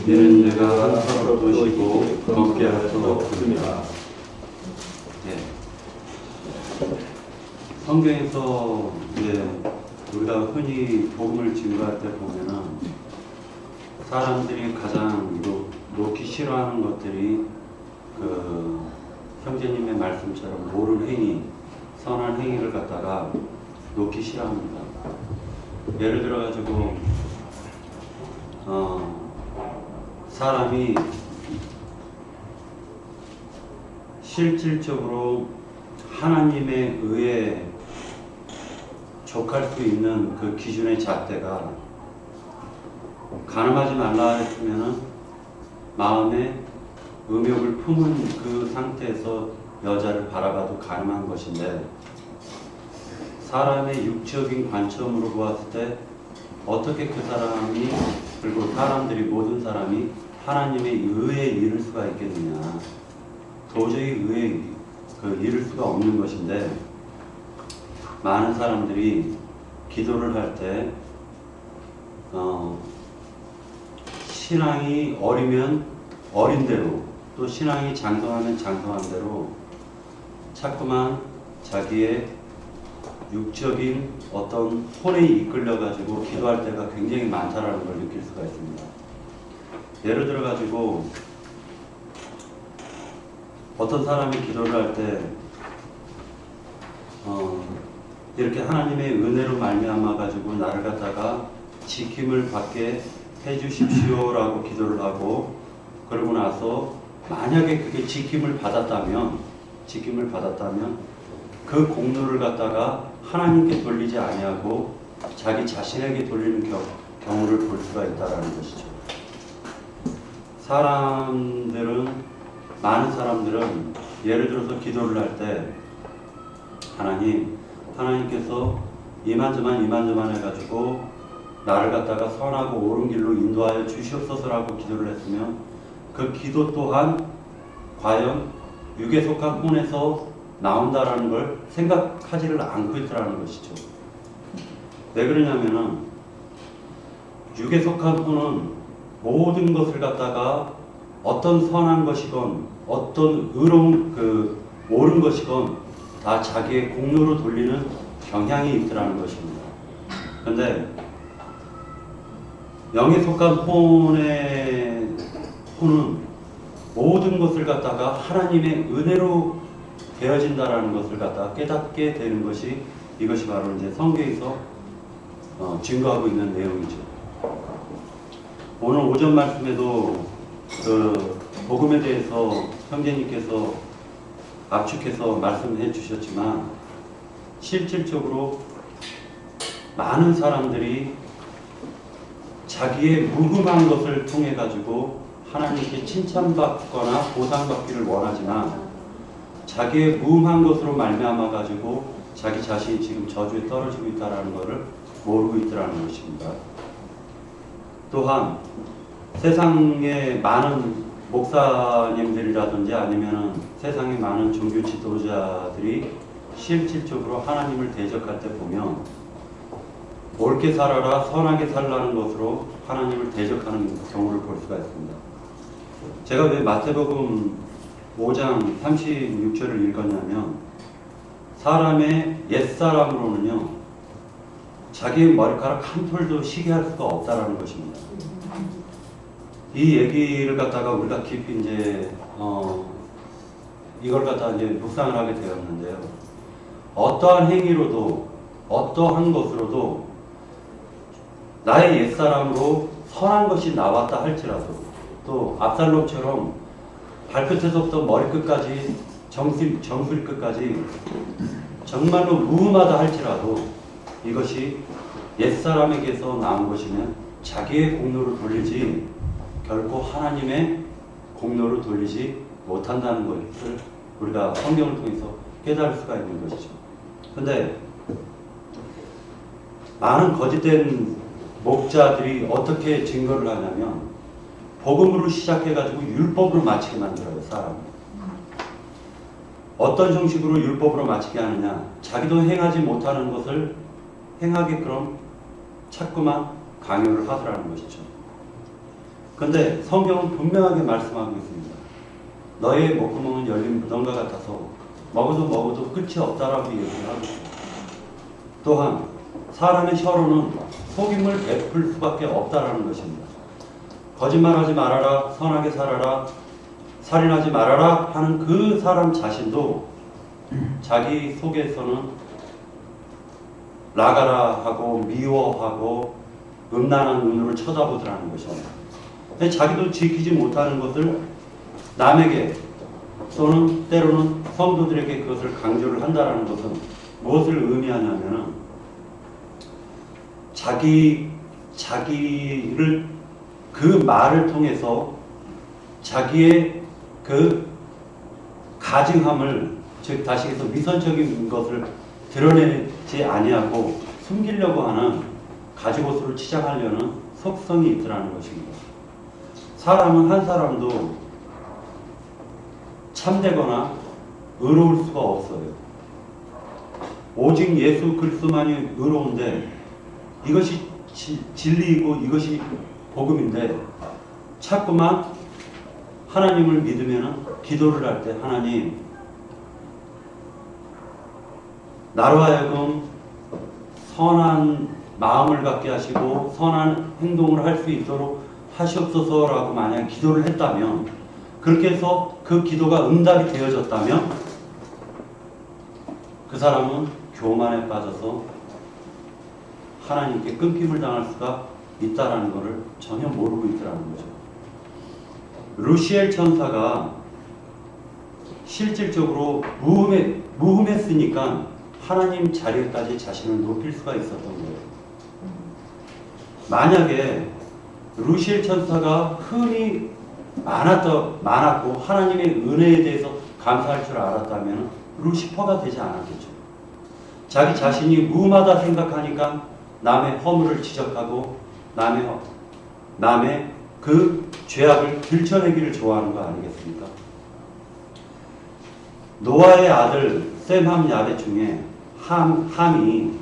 이는 내가 한 손으로 보시고 넘게 할 수 없습니다. 네. 성경에서 이제 우리가 흔히 복음을 증거할 때 보면은 사람들이 가장 놓기 싫어하는 것들이 그 형제님의 말씀처럼 옳은 행위, 선한 행위를 갖다가 놓기 싫어합니다. 예를 들어가지고 사람이 실질적으로 하나님의 의에 족할 수 있는 그 기준의 잣대가 간음하지 말라 했으면은 마음에 음욕을 품은 그 상태에서 여자를 바라봐도 간음한 것인데, 사람의 육적인 관점으로 보았을 때 어떻게 그 사람이, 그리고 사람들이, 모든 사람이 하나님의 의에 이를 수가 있겠느냐. 도저히 의에 이를 수가 없는 것인데, 많은 사람들이 기도를 할 때 신앙이 어리면 어린 대로, 또 신앙이 장성하면 장성한 대로 자꾸만 자기의 육적인 어떤 혼에 이끌려 가지고 기도할 때가 굉장히 많다라는 걸 느낄 수가 있습니다. 예를 들어 가지고 어떤 사람이 기도를 할 때 이렇게 하나님의 은혜로 말미암아 가지고 나를 갖다가 지킴을 받게 해주십시오라고 기도를 하고, 그러고 나서 만약에 그게 지킴을 받았다면 그 공로를 갖다가 하나님께 돌리지 아니하고 자기 자신에게 돌리는 경우를 볼 수가 있다라는 것이죠. 많은 사람들은 예를 들어서 기도를 할 때 하나님께서 이만저만 해가지고 나를 갖다가 선하고 옳은 길로 인도하여 주시옵소서라고 기도를 했으면 그 기도 또한 과연 육에 속한 혼에서 나온다라는 걸 생각하지를 않고 있더라는 것이죠. 왜 그러냐면은 육에 속한 혼은 모든 것을 갖다가 어떤 선한 것이건 어떤 의로운 옳은 것이건 다 자기의 공로로 돌리는 경향이 있더라는 것입니다. 그런데 영에 속한 혼은 모든 것을 갖다가 하나님의 은혜로 되어진다라는 것을 갖다가 깨닫게 되는 것이, 이것이 바로 이제 성경에서 증거하고 있는 내용이죠. 오늘 오전 말씀에도 그 복음에 대해서 형제님께서 압축해서 말씀해 주셨지만, 실질적으로 많은 사람들이 자기의 무흠한 것을 통해 가지고 하나님께 칭찬받거나 보상받기를 원하지만, 자기의 무흠한 것으로 말미암아 가지고 자기 자신이 지금 저주에 떨어지고 있다는 것을 모르고 있더라는 것입니다. 또한 세상의 많은 목사님들이라든지 아니면 세상의 많은 종교 지도자들이 실질적으로 하나님을 대적할 때 보면 옳게 살아라, 선하게 살라는 것으로 하나님을 대적하는 경우를 볼 수가 있습니다. 제가 왜 마태복음 5장 36절을 읽었냐면, 사람의 옛사람으로는요 자기의 머리카락 한 톨도 쉬게 할 수가 없다라는 것입니다. 이 얘기를 갖다가 우리가 깊이 이제 이걸 갖다가 이제 묵상을 하게 되었는데요. 어떠한 행위로도, 어떠한 것으로도 나의 옛사람으로 선한 것이 나왔다 할지라도, 또 압살롬처럼 발끝에서부터 머리끝까지 정수리 끝까지 정말로 무음하다 할지라도 이것이 옛사람에게서 나온 것이면 자기의 공로로 돌리지 결코 하나님의 공로로 돌리지 못한다는 것을 우리가 성경을 통해서 깨달을 수가 있는 것이죠. 그런데 많은 거짓된 목자들이 어떻게 증거를 하냐면 복음으로 시작해가지고 율법으로 마치게 만들어요, 사람을. 어떤 형식으로 율법으로 마치게 하느냐, 자기도 행하지 못하는 것을 행하게끔 자꾸만 강요를 하더라는 것이죠. 근데 성경은 분명하게 말씀하고 있습니다. 너의 목구멍은 열린 무덤과 같아서 먹어도 끝이 없다라고 얘기를 하고 있습니다. 또한 사람의 혀로는 속임을 베풀 수밖에 없다라는 것입니다. 거짓말하지 말아라, 선하게 살아라, 살인하지 말아라 하는 그 사람 자신도 자기 속에서는 나가라 하고 미워하고 음란한 눈으로 쳐다보더라는 것입니다. 자기도 지키지 못하는 것을 남에게 또는 때로는 성도들에게 그것을 강조를 한다는 것은 무엇을 의미하냐면은 자기를 그 말을 통해서 자기의 그 가증함을, 즉 다시 해서 미선적인 것을 드러내지 아니하고 숨기려고 하는 가지고서를 치장하려는 속성이 있더라는 것입니다. 사람은 한 사람도 참되거나 의로울 수가 없어요. 오직 예수 그리스도만이 의로운데 이것이 진리이고 이것이 복음인데 자꾸만 하나님을 믿으면 기도를 할 때 하나님 나로 하여금 선한 마음을 갖게 하시고 선한 행동을 할 수 있도록 하시옵소서라고 만약 기도를 했다면, 그렇게 해서 그 기도가 응답이 되어졌다면 그 사람은 교만에 빠져서 하나님께 끊김을 당할 수가 있다라는 것을 전혀 모르고 있더라는 거죠. 루시엘 천사가 실질적으로 무흠했으니까 하나님 자리에까지 자신을 높일 수가 있었던 거예요. 만약에 루시엘 천사가 흠이 많았고 하나님의 은혜에 대해서 감사할 줄 알았다면 루시퍼가 되지 않았겠죠. 자기 자신이 무음하다 생각하니까 남의 허물을 지적하고 남의 그 죄악을 들춰내기를 좋아하는 거 아니겠습니까? 노아의 아들 셈함 야벳 중에 함이,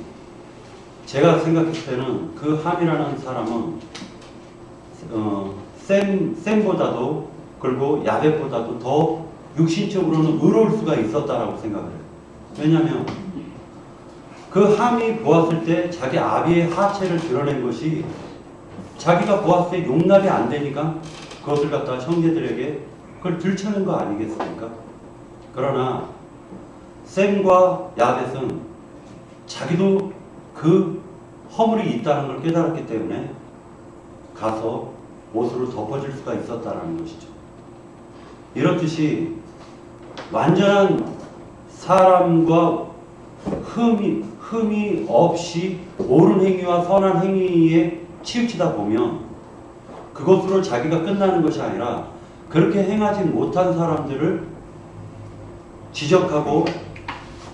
제가 생각했을 때는 그 함이라는 사람은 셈보다도 그리고 야벳보다도 더 육신적으로는 의로울 수가 있었다라고 생각을 해요. 왜냐하면 그 함이 보았을 때 자기 아비의 하체를 드러낸 것이 자기가 보았을 때 용납이 안 되니까 그것을 갖다가 형제들에게 그걸 들춰낸 거 아니겠습니까? 그러나 셈과 야벳은 자기도 그 허물이 있다는 걸 깨달았기 때문에 가서 옷으로 덮어줄 수가 있었다는 것이죠. 이렇듯이 완전한 사람과 흠이 없이 옳은 행위와 선한 행위에 치우치다 보면 그것으로 자기가 끝나는 것이 아니라 그렇게 행하지 못한 사람들을 지적하고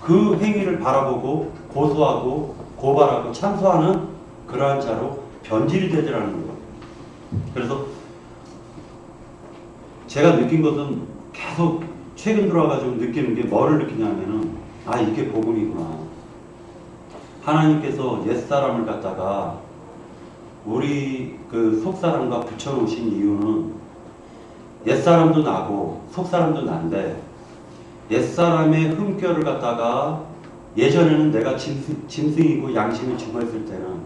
그 행위를 바라보고 고소하고 고발하고 참소하는 그러한 자로 변질이 되더라는 거예요. 그래서 제가 느낀 것은 계속 최근 들어와가지고 느끼는 게 뭐를 느끼냐면은 이게 복음이구나. 하나님께서 옛사람을 갖다가 우리 그 속사람과 붙여놓으신 이유는 옛사람도 나고 속사람도 난데 옛사람의 흠결을 갖다가 예전에는 내가 짐승이고 양심이 죽어있을 때는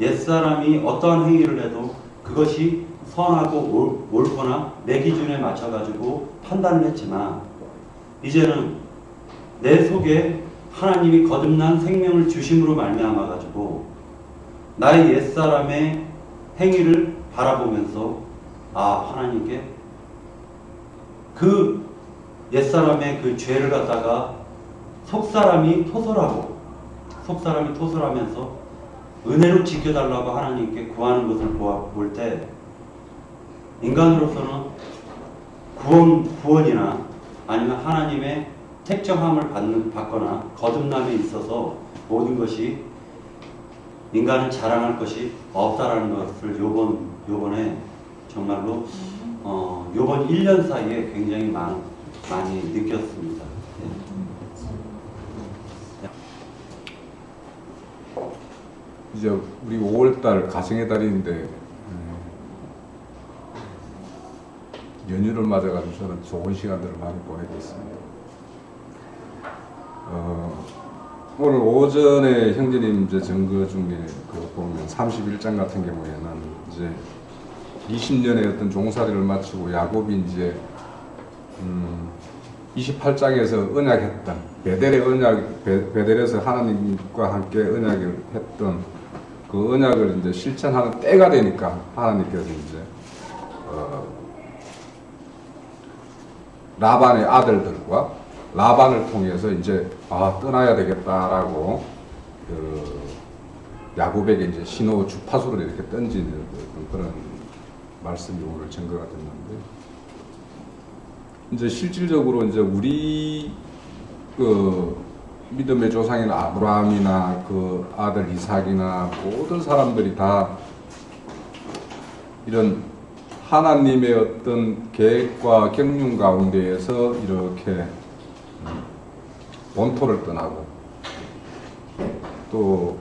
옛사람이 어떠한 행위를 해도 그것이 선하고 옳거나 내 기준에 맞춰가지고 판단을 했지만 이제는 내 속에 하나님이 거듭난 생명을 주심으로 말미암아가지고 나의 옛사람의 행위를 바라보면서 하나님께 그 옛사람의 그 죄를 갖다가 속사람이 토설하면서 은혜로 지켜달라고 하나님께 구하는 것을 볼 때 인간으로서는 구원이나 아니면 하나님의 택정함을 받거나 거듭남에 있어서 모든 것이 인간은 자랑할 것이 없다라는 것을 요번에 정말로 요번 1년 사이에 굉장히 많이 느꼈습니다. 이제 우리 5월달 가정의 달인데 연휴를 맞아가지고 저는 좋은 시간들을 많이 보내고 있습니다. 오늘 오전에 형제님 이제 증거 중에 그 보면 31장 같은 경우에는 이제 20년의 어떤 종살이를 마치고 야곱이 이제 28장에서 언약했던 베델에서 하나님과 함께 언약을 했던 그 언약을 이제 실천하는 때가 되니까 하나님께서 이제 라반의 아들들과 라반을 통해서 이제 떠나야 되겠다라고 그 야곱에게 이제 신호 주파수를 이렇게 던지는 그런 말씀이 오늘 증거가 됐는데, 이제 실질적으로 이제 우리 그 믿음의 조상인 아브라함이나 그 아들 이삭이나 모든 사람들이 다 이런 하나님의 어떤 계획과 경륜 가운데에서 이렇게 본토를 떠나고 또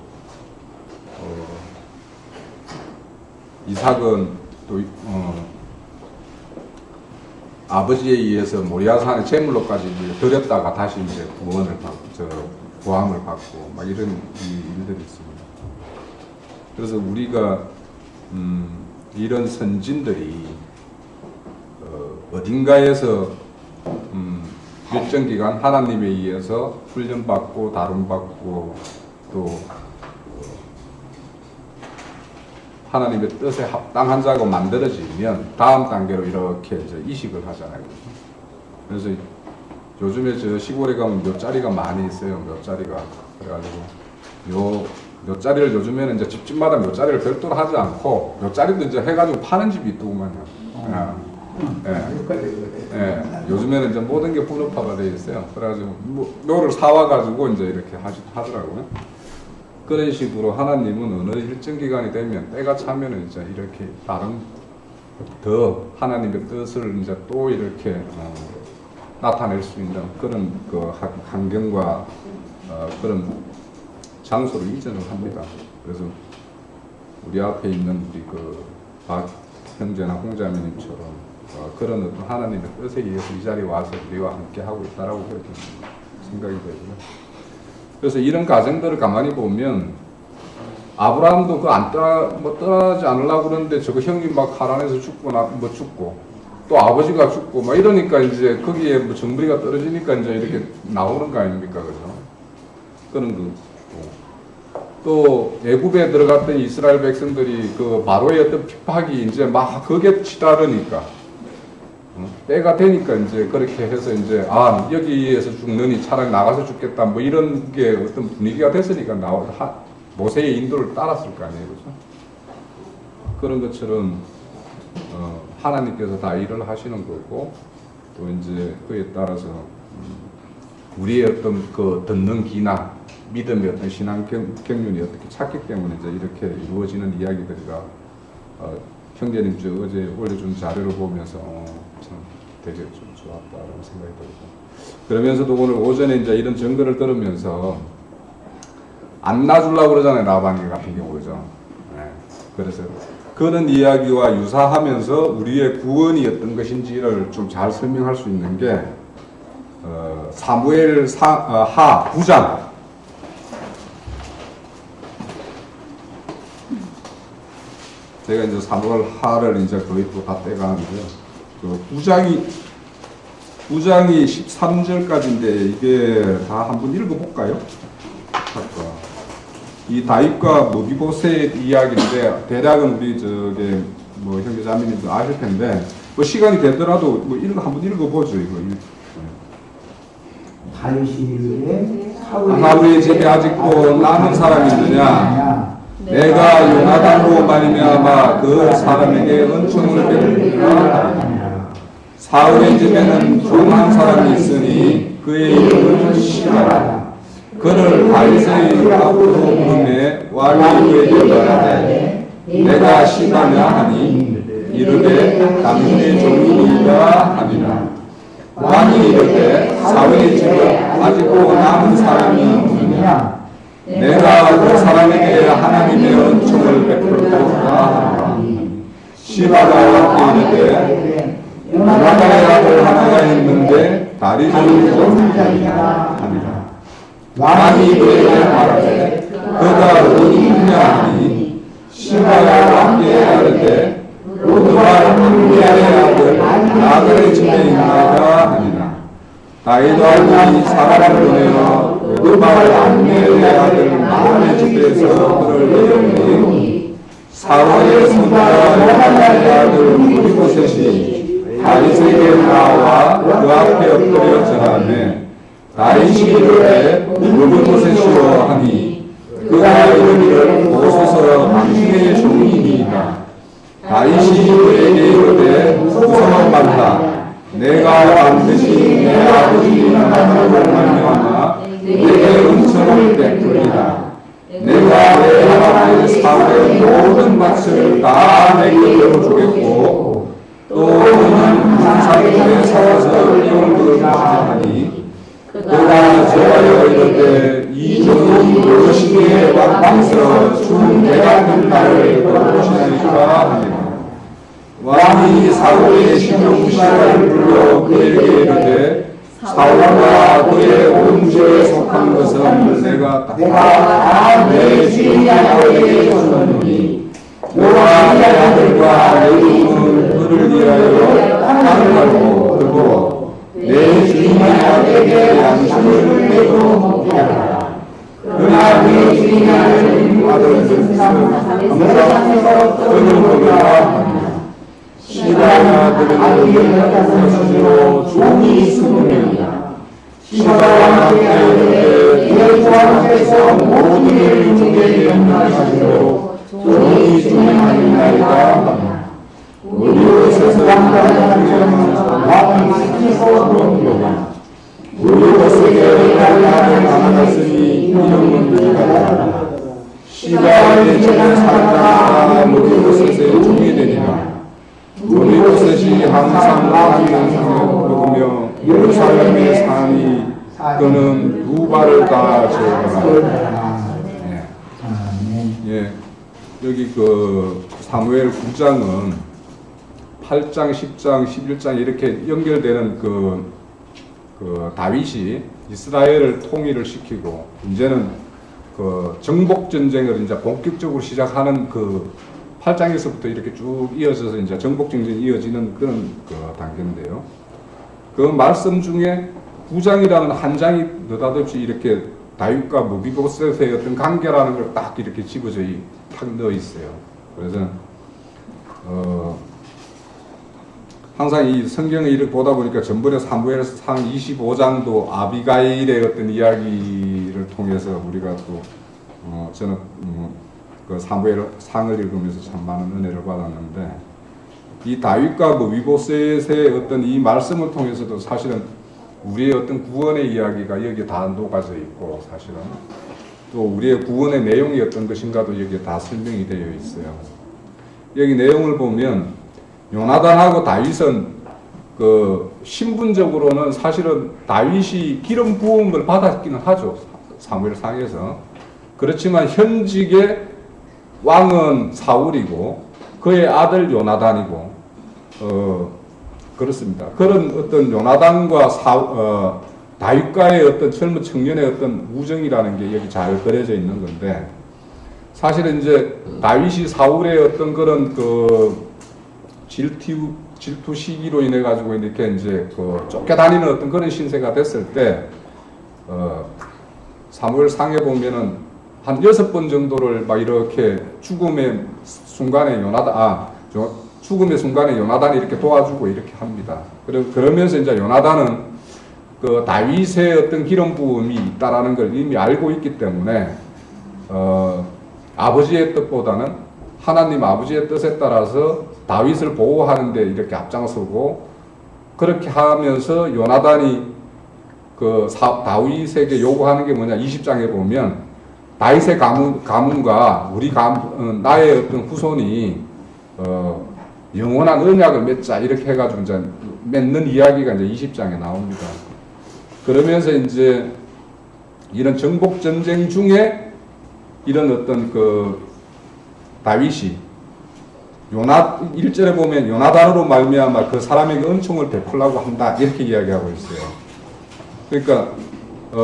이삭은 또 아버지에 의해서 모리아산의 제물로까지 이제 드렸다가 다시 이제 구원을 받고 구함을 받고 막 이런 일들이 있습니다. 그래서 우리가 이런 선진들이 어딘가에서 일정 기간 하나님에 의해서 훈련받고 다름받고 또 하나님의 뜻에 합당한 자고 만들어지면 다음 단계로 이렇게 이제 이식을 하잖아요. 그래서 요즘에 저 시골에 가면 묘자리가 많이 있어요. 묘자리가. 그래가지고 묘자리를 요즘에는 이제 집집마다 묘자리를 별도로 하지 않고 묘자리도 이제 해가지고 파는 집이 있더구만요. 요즘에는 이제 모든 게 분업화가 되어 있어요. 그래가지고 묘를 사와가지고 이제 이렇게 하더라고요. 그런 식으로 하나님은 어느 일정 기간이 되면 때가 차면은 이제 이렇게 다른 더 하나님의 뜻을 이제 또 이렇게 나타낼 수 있는 그런 그 환경과 그런 장소를 이전을 합니다. 그래서 우리 앞에 있는 우리 그 박 형제나 홍자매님처럼 그런 어떤 하나님의 뜻에 의해서 이 자리에 와서 우리와 함께 하고 있다라고 그렇게 생각이 되고요. 그래서 이런 과정들을 가만히 보면 아브라함도 떠나지 않으려고 그러는데 저거 형이 막 하란에서 죽고 죽고 또 아버지가 죽고 막 이러니까 이제 거기에 뭐 정부리가 떨어지니까 이제 이렇게 나오는 거 아닙니까, 그죠? 그런 거. 또 애굽에 들어갔던 이스라엘 백성들이 그 바로의 어떤 핍박이 이제 막 거기에 치달으니까 때가 되니까 이제 그렇게 해서 이제 여기에서 죽느니 차라리 나가서 죽겠다 뭐 이런 게 어떤 분위기가 됐으니까 모세의 인도를 따랐을 거 아니에요, 그렇죠? 그런 것처럼 하나님께서 다 일을 하시는 거고 또 이제 그에 따라서 우리의 어떤 그 듣는 귀나 믿음의 어떤 신앙 경륜이 어떻게 찾기 때문에 이제 이렇게 이루어지는 이야기들이라 형제님 어제 올려준 자료를 보면서 참 되게 좀 좋았다라는 생각이 들고, 그러면서도 오늘 오전에 이제 이런 증거를 들으면서 안 놔주려고 그러잖아요, 라반이 같은 경우죠. 네. 그래서 그런 이야기와 유사하면서 우리의 구원이 어떤 것인지를 좀 잘 설명할 수 있는 게 사무엘 하 9장 제가 이제 사무엘 하를 이제 거의 또 다 떼가는데요. 그 9장이 13절까지인데 이게 다 한번 읽어볼까요? 이 다윗과 무비보셋 이야기인데 대략은 우리 저게 뭐 형제자매님도 아실 텐데 뭐 시간이 되더라도 뭐 한번 읽어보죠 이거. 다윗이 사울의 집에 아직도 남은 사람이 있느냐? 내가 요나단으로 말미암아 그 사람에게 은총을 베풀리라. 사울의 집에는 종한 사람이 있으니 그의 이름은 시바라. 그를 다윗의 앞으로 부르매 왕이 그에게 말하되 내가 시바냐 하니 이르되 당신의 종이니이다 하니라. 왕이 이르되 사울의 집에 아직도 남은 사람이 있느냐? 내가 그 사람에게 하나님의 은총을 베풀고자 하노라. 시바가 이르되 요나단의 아들 하나가 있는데 다리 좋은 자이다 하니라. 왕이 그에게 말하되 그가 어디 있냐 하니 시바가 왕께 아뢰되 로드발 암미엘의 아들 나그네 집에 있나이다 하니라. 다윗 왕이 사람을 보내어 로드발 암미엘의 아들 나그네 집에서 그를 내려오니 사울의 손자 요나단의 아들 무리보셋이 다윗에게 나와 그 앞에 엎드려 절하매 다윗이 이르되 무리보셋이여 하니 그가 이르기를 보소서 당신의 종이니이다. 다윗이 그에게 이르되 무서워 말라. 내가 반드시 내 아버지 요나단으로 말미암아 내게 은총을 베풀리라. 내가 내 아버지 사울의 모든 밭을 다 내게 주겠고 또 그는 산산에 살아서 영을 하니 그가 저하여 이르되 이 종이 무엇이기에 왕께서 준 대같은 나를 거두시나이까 하니라. 왕이 사울의 신용시를 불러 그에게 이르되 사울과 그의 온 집에 속한 것은 내가 다 내 주인 야곱에게 줬노니 너와 내 아들과 내 이름은 그를 위하여 하늘하고 그고 내 주인 야곱에게 양식을 내고 먹게 하라. 그러나 내 주인 야곱은 아들을 감사하면서 그를 먹으라. 시바의 아들은 스스로 종이 있으느니라. 시바와 함께 이르되 내 조항께서 모든 일을 종에게 명령하시고 종이 중행하리나이다. 우리 곳에서 왕이 시키서 그런도다. 우리 곳에게 나를 만났으니 이름은 이가라. 시바의 전에 살다가 우리 곳에서 종이 되니라. 우리 곳에서 항상 왕의 먹으며 예루살렘의 산이 그는 유발을 다 지어라. 예, 여기 그 사무엘 9장은 8장, 10장, 11장 이렇게 연결되는 그 다윗이 이스라엘을 통일을 시키고 이제는 그 정복 전쟁을 이제 본격적으로 시작하는 그 8장에서부터 이렇게 쭉 이어져서 이제 정복 전쟁이 이어지는 그런 그 단계인데요. 그 말씀 중에 9장이라는 한 장이 느닷없이 이렇게 다윗과 무비보셋의 어떤 관계라는 걸 딱 이렇게 집어져 탁 넣어 있어요. 그래서 항상 이 성경을 이렇게 보다 보니까 전번에 사무엘상 25장도 아비가일의 어떤 이야기를 통해서 우리가 또 저는 그 사무엘 상을 읽으면서 참 많은 은혜를 받았는데 이 다윗과 무비보셋의 어떤 이 말씀을 통해서도 사실은 우리의 어떤 구원의 이야기가 여기에 다 녹아져 있고 사실은 또 우리의 구원의 내용이 어떤 것인가도 여기에 다 설명이 되어 있어요. 여기 내용을 보면 요나단하고 다윗은 그 신분적으로는 사실은 다윗이 기름 부음을 받았기는 하죠. 사무엘상에서. 그렇지만 현직의 왕은 사울이고 그의 아들 요나단이고 그렇습니다. 그런 어떤 요나단과 다윗과의 어떤 젊은 청년의 어떤 우정이라는 게 여기 잘 그려져 있는 건데 사실은 이제 다윗이 사울의 어떤 그런 그 질투 시기로 인해 가지고 이렇게 이제 그 쫓겨다니는 어떤 그런 신세가 됐을 때 사무엘상에 보면은 한 6번 정도를 막 이렇게 죽음의 순간에 요나단이 이렇게 도와주고 이렇게 합니다. 그러면서 이제 요나단은 그 다윗의 어떤 기름 부음이 있다라는 걸 이미 알고 있기 때문에 아버지의 뜻보다는 하나님 아버지의 뜻에 따라서 다윗을 보호하는데 이렇게 앞장서고 그렇게 하면서 요나단이 그 다윗에게 요구하는 게 뭐냐 20장에 보면 다윗의 가문과 나의 어떤 후손이 영원한 언약을 맺자 이렇게 해가지고 이제 맺는 이야기가 이제 20장에 나옵니다. 그러면서 이제 이런 정복 전쟁 중에 이런 어떤 그 다윗이 요나 1절에 보면 요나단으로 말미암아 그 사람에게 은총을 베풀라고 한다 이렇게 이야기하고 있어요. 그러니까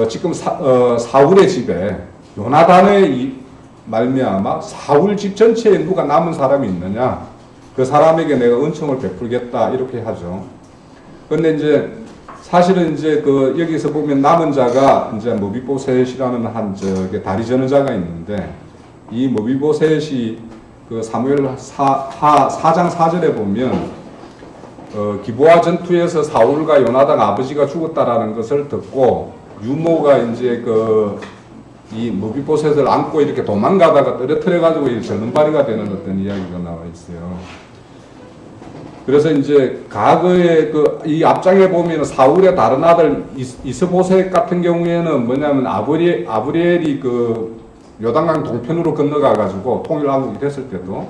지금 사울의 집에 요나단의 말미암아 사울 집 전체에 누가 남은 사람이 있느냐? 그 사람에게 내가 은총을 베풀겠다 이렇게 하죠. 그런데 이제 사실은 이제 여기서 보면 남은 자가 이제 모비보셋이라는 한 다리 저는 자가 있는데 이 모비보셋이 사무엘 4장 4절에 보면 기브아 전투에서 사울과 요나단 아버지가 죽었다라는 것을 듣고 유모가 이제 이 모비보셋을 안고 이렇게 도망가다가 떨어뜨려 가지고 절름발이가 되는 어떤 이야기가 나와 있어요. 그래서 이제 과거에 이 앞장에 보면 사울의 다른 아들 이스보셋 같은 경우에는 뭐냐면 아브리엘이 요단강 동편으로 건너가 가지고 통일왕국이 됐을 때도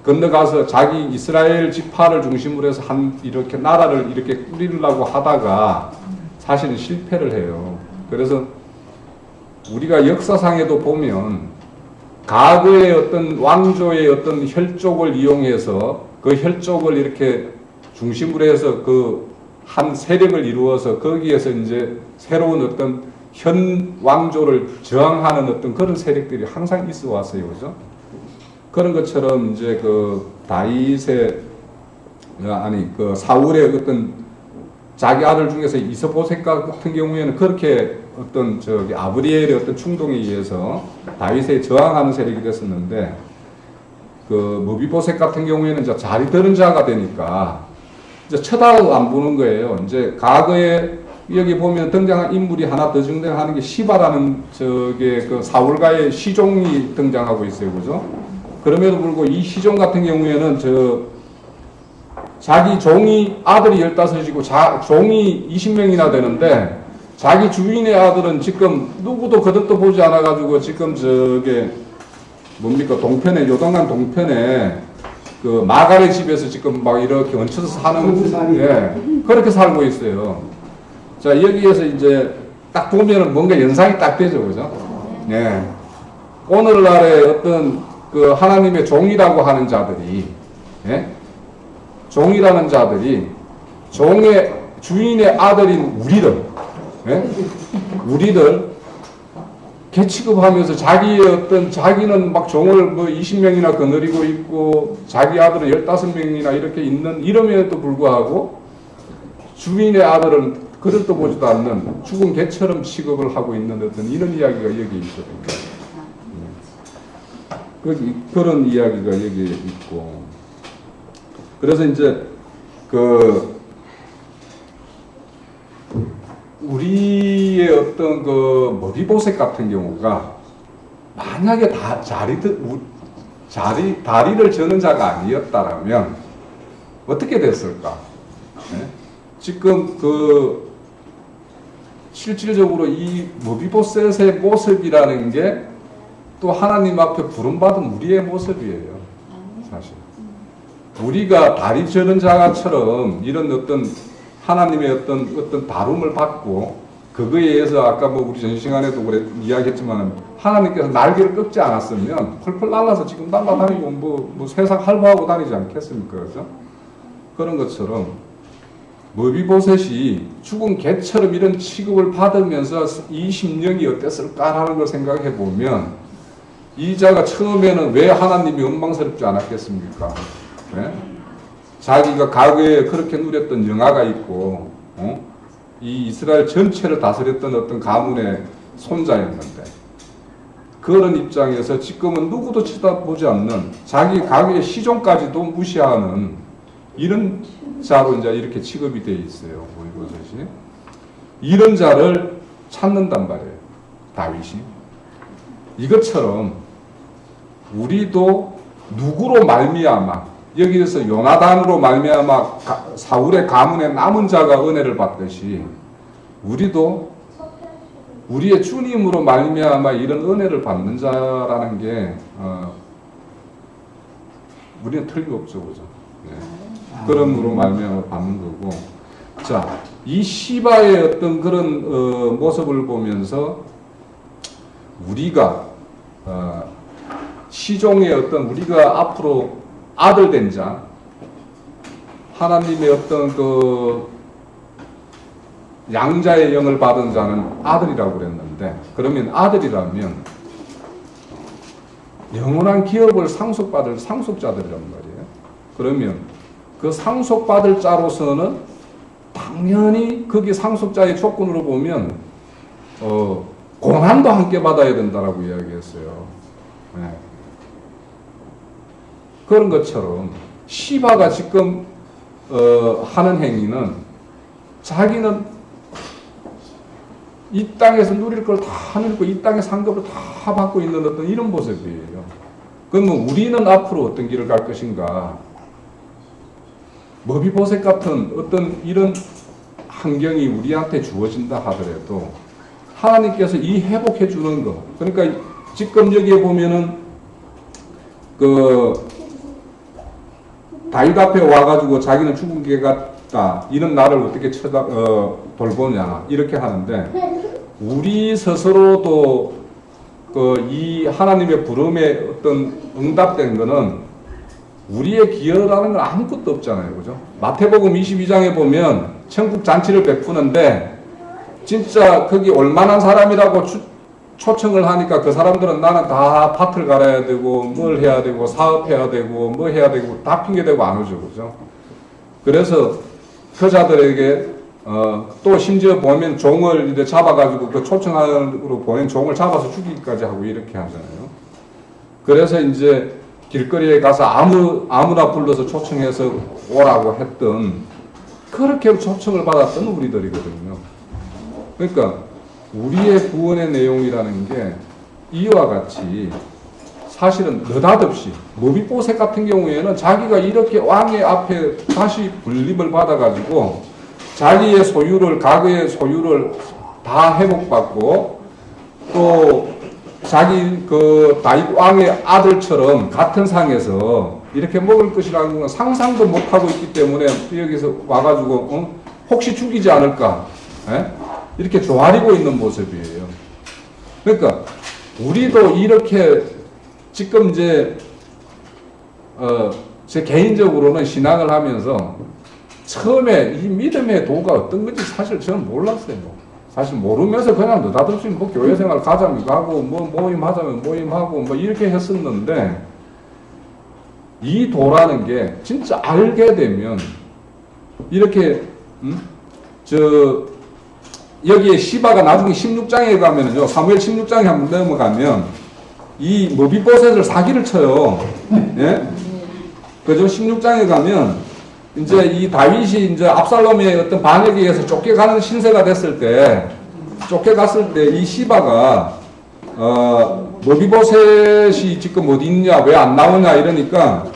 건너가서 자기 이스라엘 지파를 중심으로 해서 이렇게 나라를 이렇게 꾸리려고 하다가 사실은 실패를 해요. 그래서 우리가 역사상에도 보면 과거의 어떤 왕조의 어떤 혈족을 이용해서 그 혈족을 이렇게 중심으로 해서 한 세력을 이루어서 거기에서 이제 새로운 어떤 현 왕조를 저항하는 어떤 그런 세력들이 항상 있어 왔어요. 그죠? 그런 것처럼 이제 사울의 어떤 자기 아들 중에서 이스보셋 같은 경우에는 그렇게 어떤 아브리엘의 어떤 충동에 의해서 다윗에 저항하는 세력이 됐었는데 모비보셋 같은 경우에는 이제 자리 드는 자가 되니까 이제 쳐다도 안 보는 거예요. 이제 과거에 여기 보면 등장한 인물이 하나 더 등장하는 게 시바라는 사울가의 시종이 등장하고 있어요. 그죠? 그럼에도 불구하고 이 시종 같은 경우에는 자기 종이 아들이 15이고 종이 20명이나 되는데 자기 주인의 아들은 지금 누구도 거듭도 보지 않아가지고 지금 동편에 요단강 동편에 마갈의 집에서 지금 막 이렇게 얹혀서 사는 그렇게 살고 있어요. 자 여기에서 이제 딱 보면은 뭔가 연상이 딱 되죠, 그죠? 예. 오늘날의 어떤 하나님의 종이라고 하는 자들이, 예? 종이라는 자들이 종의 주인의 아들인 우리들, 예? 우리들 개취급하면서 자기는 막 종을 20명이나 거느리고 있고 자기 아들은 15명이나 이렇게 있는 이름에도 불구하고 주인의 아들은 그릇도 보지도 않는 죽은 개처럼 취급을 하고 있는 어떤 이런 이야기가 여기 있거든요. 그런 이야기가 여기 있고 그래서 이제 우리의 어떤 모비보셋 같은 경우가 만약에 다리를 저는 자가 아니었다라면 어떻게 됐을까? 네? 지금 실질적으로 이 모비보셋의 모습이라는 게 또 하나님 앞에 부름받은 우리의 모습이에요. 사실 우리가 다리 저는 자처럼 이런 어떤 하나님의 어떤 다룸을 받고 그거에 의해서 아까 우리 전 시간에도 이야기했지만 하나님께서 날개를 꺾지 않았으면 펄펄 날아서 지금 날아다니고 세상 할부하고 다니지 않겠습니까? 그죠? 그런 것처럼 모비보셋이 죽은 개처럼 이런 취급을 받으면서 20년이 어땠을까라는 걸 생각해 보면 이 자가 처음에는 왜 하나님이 원망스럽지 않았겠습니까? 네? 자기가 과거에 그렇게 누렸던 영화가 있고 이 이스라엘 전체를 다스렸던 어떤 가문의 손자였는데 그런 입장에서 지금은 누구도 쳐다보지 않는 자기 과거의 시종까지도 무시하는 이런 자로 이제 이렇게 취급이 되어 있어요. 모비보셋이 이런 자를 찾는단 말이에요. 다윗이 이것처럼 우리도 누구로 말미암아 여기에서 요나단으로 말미암아 사울의 가문의 남은 자가 은혜를 받듯이 우리도 우리의 주님으로 말미암아 이런 은혜를 받는 자라는 게 우리는 틀림없죠, 그죠? 네. 그럼으로 말미암아 받는 거고, 자, 이 시바의 어떤 그런 모습을 보면서 우리가 시종의 어떤 우리가 앞으로 아들 된 자, 하나님의 어떤 그 양자의 영을 받은 자는 아들이라고 그랬는데, 그러면 아들이라면 영원한 기업을 상속받을 상속자들이란 말이에요. 그러면 그 상속받을 자로서는 당연히 거기 상속자의 조건으로 보면 고난도 함께 받아야 된다라고 이야기했어요. 네. 그런 것처럼 시바가 지금 하는 행위는 자기는 이 땅에서 누릴 걸 다 누리고 이 땅의 상급을 다 받고 있는 어떤 이런 모습이에요. 그러면 우리는 앞으로 어떤 길을 갈 것인가? 머비보셋 같은 어떤 이런 환경이 우리한테 주어진다 하더라도 하나님께서 이 회복해 주는 거, 그러니까 지금 여기에 보면은 그 다윗 앞에 와가지고 자기는 죽은 게 같다, 이런 나를 어떻게 돌보냐 이렇게 하는데, 우리 스스로도 이 하나님의 부름에 어떤 응답된 거는 우리의 기여라는 건 아무것도 없잖아요, 그죠? 마태복음 22장에 보면 천국 잔치를 베푸는데 진짜 거기 올만한 사람이라고 초청을 하니까 그 사람들은 나는 다 밭을 갈아야 되고 뭘 해야 되고 사업해야 되고 뭐 해야 되고 다 핑계대고 안 오죠, 그죠? 그래서 그 자들에게 또 심지어 보면 종을 이제 잡아가지고 그 초청으로 보낸 종을 잡아서 죽이기까지 하고 이렇게 하잖아요. 그래서 이제 길거리에 가서 아무나 불러서 초청해서 오라고 했던, 그렇게 초청을 받았던 우리들이거든요. 그러니까 우리의 구원의 내용이라는 게 이와 같이 사실은 느닷없이 머비보셋 같은 경우에는 자기가 이렇게 왕의 앞에 다시 불림을 받아가지고 자기의 소유를, 과거의 소유를 다 회복받고 또 자기 그 다윗 왕의 아들처럼 같은 상에서 이렇게 먹을 것이라는 건 상상도 못하고 있기 때문에 여기서 와가지고 혹시 죽이지 않을까, 이렇게 조아리고 있는 모습이에요. 그러니까 우리도 이렇게 지금 이제 제 개인적으로는 신앙을 하면서 처음에 이 믿음의 도가 어떤 건지 사실 저는 몰랐어요. 사실 모르면서 그냥 느닷없이 뭐 교회 생활 가자면 가고 뭐 모임 하자면 모임하고 뭐 이렇게 했었는데, 이 도라는 게 진짜 알게 되면 이렇게 여기에 시바가 나중에 16장에 가면은요, 사무엘 16장에 한번 넘어가면 이 머비보셋을 사기를 쳐요. 예? 그죠? 16장에 가면 이제 이 다윗이 이제 압살롬의 어떤 반역에 의해서 쫓겨가는 신세가 됐을 때, 이 시바가 머비보셋이 지금 어디 있냐, 왜 안 나오냐 이러니까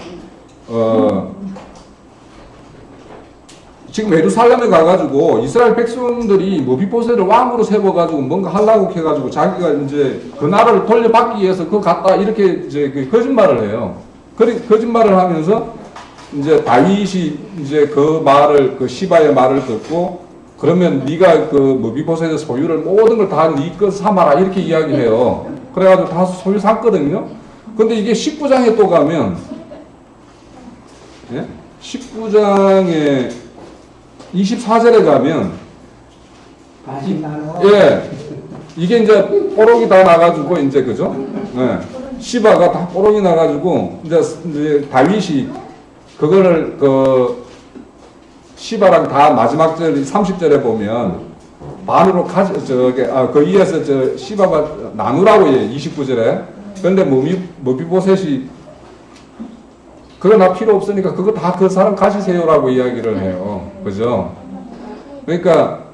지금 예루살렘에 가가지고 이스라엘 백성들이 머비보셋을 왕으로 세워가지고 뭔가 하려고 해가지고 자기가 이제 그 나라를 돌려받기 위해서 그거 갔다 이렇게 이제 거짓말을 해요. 거짓말을 하면서 이제 다윗이 이제 그 말을, 그 시바의 말을 듣고, 그러면 네가 그 머비보셋의 소유를 모든 걸 다 네 것 삼아라 이렇게 이야기해요. 그래가지고 다 소유 샀거든요. 근데 이게 19장에 또 가면, 19장에 24절에 가면, 이게 이제 뽀록이 다 나가지고 이제 그죠? 시바가 다 뽀록이 나가지고 이제 다윗이 그거를 시바랑 다 마지막 절 30절에 보면 반으로 그 위에서 시바가 나누라고 해요, 29절에. 그런데 머비보셋이 그거 나 필요 없으니까 그거 다 그 사람 가지세요라고 이야기를 해요. 그죠? 그러니까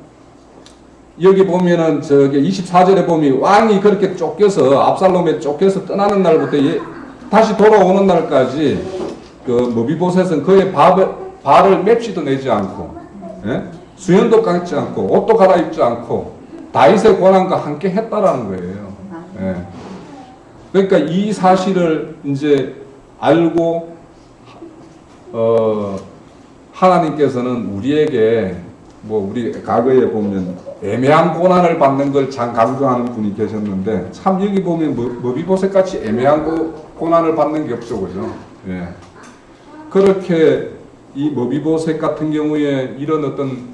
여기 보면은 24절에 보면 왕이 그렇게 쫓겨서, 압살롬에 쫓겨서 떠나는 날부터 다시 돌아오는 날까지 그 머비보셋은 그의 발을 맵시도 내지 않고, 수연도 갖지 않고, 옷도 갈아입지 않고, 다윗의 고난과 함께 했다라는 거예요. 그러니까 이 사실을 이제 알고, 하나님께서는 우리에게 뭐 우리 과거에 보면 애매한 고난을 받는 걸 참 강조하는 분이 계셨는데 참 여기 보면 머비보셋 같이 애매한 고난을 받는 게 없죠, 그죠? 예. 그렇게 이 머비보셋 같은 경우에 이런 어떤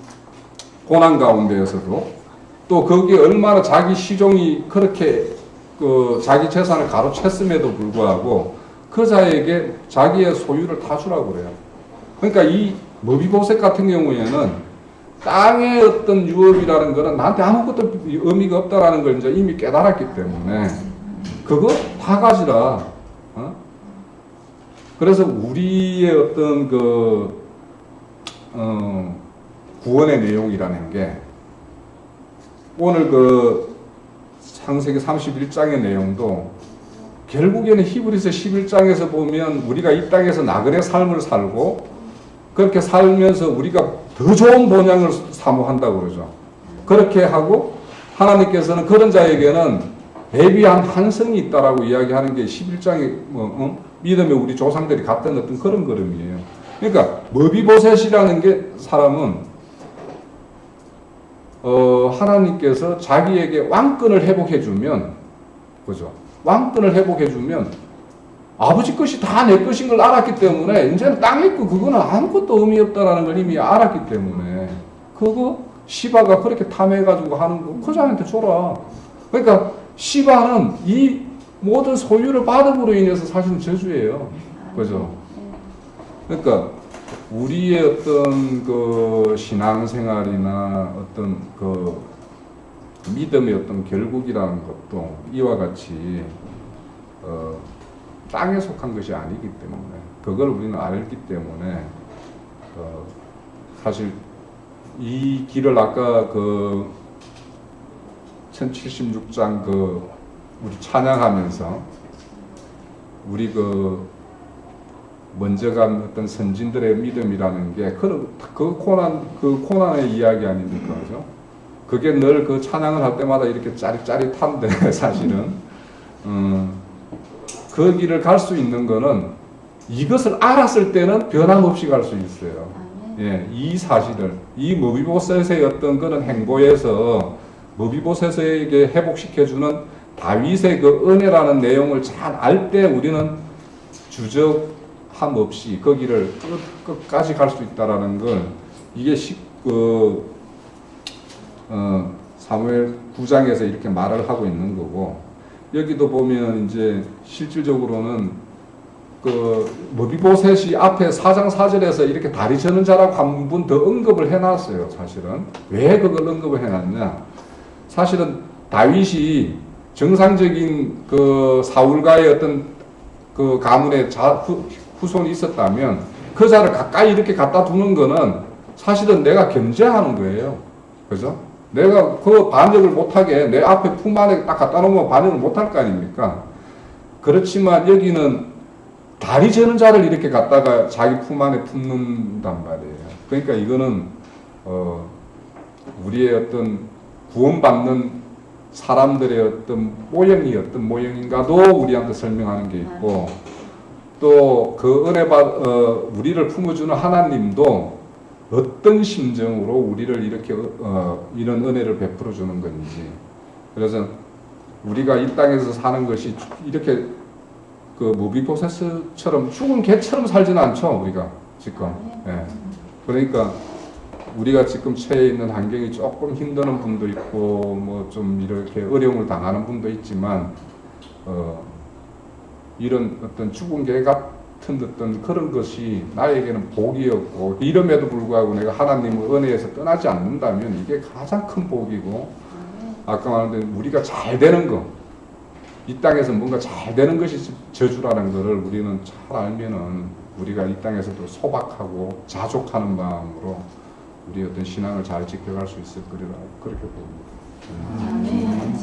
고난 가운데에서도 또 거기에 얼마나 자기 시종이 그렇게 그 자기 재산을 가로챘음에도 불구하고 그 자에게 자기의 소유를 다 주라고 그래요. 그러니까 이 머비보셋 같은 경우에는 땅의 어떤 유업이라는 거는 나한테 아무것도 의미가 없다라는 걸 이제 이미 깨달았기 때문에 그거 다 가지라. 그래서 우리의 어떤 구원의 내용이라는 게 오늘 창세기 31장의 내용도 결국에는 히브리서 11장에서 보면 우리가 이 땅에서 나그네 삶을 살고 그렇게 살면서 우리가 더 좋은 본향을 사모한다고 그러죠. 그렇게 하고 하나님께서는 그런 자에게는 대비한 한성이 있다라고 이야기하는 게 11장의 믿음의 우리 조상들이 갔던 어떤 그런 걸음이에요. 그러니까 머비보셋이라는 게 사람은 하나님께서 자기에게 왕권을 회복해주면, 그죠? 왕권을 회복해주면 아버지 것이 다 내 것인 걸 알았기 때문에 이제는 땅 있고 그거는 아무것도 의미 없다라는 걸 이미 알았기 때문에 그거 시바가 그렇게 탐해가지고 하는 거 그 자한테 줘라. 그러니까 시바는 이 모든 소유를 받음으로 인해서 사실은 저주예요. 그죠? 그러니까 우리의 어떤 그 신앙생활이나 어떤 그 믿음의 어떤 결국이라는 것도 이와 같이 땅에 속한 것이 아니기 때문에 그걸 우리는 알기 때문에 사실 이 길을 아까 1076장 우리 찬양하면서 우리 먼저 간 어떤 선진들의 믿음이라는 게 그 고난의 이야기 아닙니까, 그죠? 그게 늘 그 찬양을 할 때마다 이렇게 짜릿짜릿한데 사실은 그 길을 갈 수 있는 거는 이것을 알았을 때는 변함없이 갈 수 있어요. 예, 이 사실을 이 머비보셋의 어떤 그런 행보에서 머비보셋에게 회복시켜주는 다윗의 그 은혜라는 내용을 잘 알 때 우리는 주저함 없이 그 길을 끝까지 갈 수 있다라는 걸 이게 사무엘 9장에서 이렇게 말을 하고 있는 거고 여기도 보면 이제 실질적으로는 머비보셋이 앞에 4장 4절에서 이렇게 다리 저는 자라고 한 분 더 언급을 해놨어요. 사실은 왜 그걸 언급을 해놨냐? 사실은 다윗이 정상적인 사울과의 어떤 가문의 후손이 있었다면 그 자를 가까이 이렇게 갖다 두는 거는 사실은 내가 견제하는 거예요. 그죠? 내가 그 반역을 못하게 내 앞에 품 안에 딱 갖다 놓으면 반역을 못할 거 아닙니까? 그렇지만 여기는 다리 저는 자를 이렇게 갖다가 자기 품 안에 품는단 말이에요. 그러니까 이거는 우리의 어떤 구원받는 사람들의 어떤 모형이 어떤 모형인가도 우리한테 설명하는 게 있고 또 그 우리를 품어주는 하나님도 어떤 심정으로 우리를 이렇게 이런 은혜를 베풀어 주는 건지. 그래서 우리가 이 땅에서 사는 것이 이렇게 머비보셋처럼 죽은 개처럼 살지는 않죠, 우리가 지금. 예. 그러니까 우리가 지금 처해 있는 환경이 조금 힘드는 분도 있고 뭐 좀 이렇게 어려움을 당하는 분도 있지만 이런 어떤 죽은 개 같은 어떤 그런 것이 나에게는 복이었고 이름에도 불구하고 내가 하나님의 은혜에서 떠나지 않는다면 이게 가장 큰 복이고 아까 말한 대로 우리가 잘 되는 거 이 땅에서 뭔가 잘 되는 것이 저주라는 것을 우리는 잘 알면은 우리가 이 땅에서도 소박하고 자족하는 마음으로 우리 어떤 신앙을 잘 지켜갈 수 있을 거리라 그렇게 봅니다. 아멘.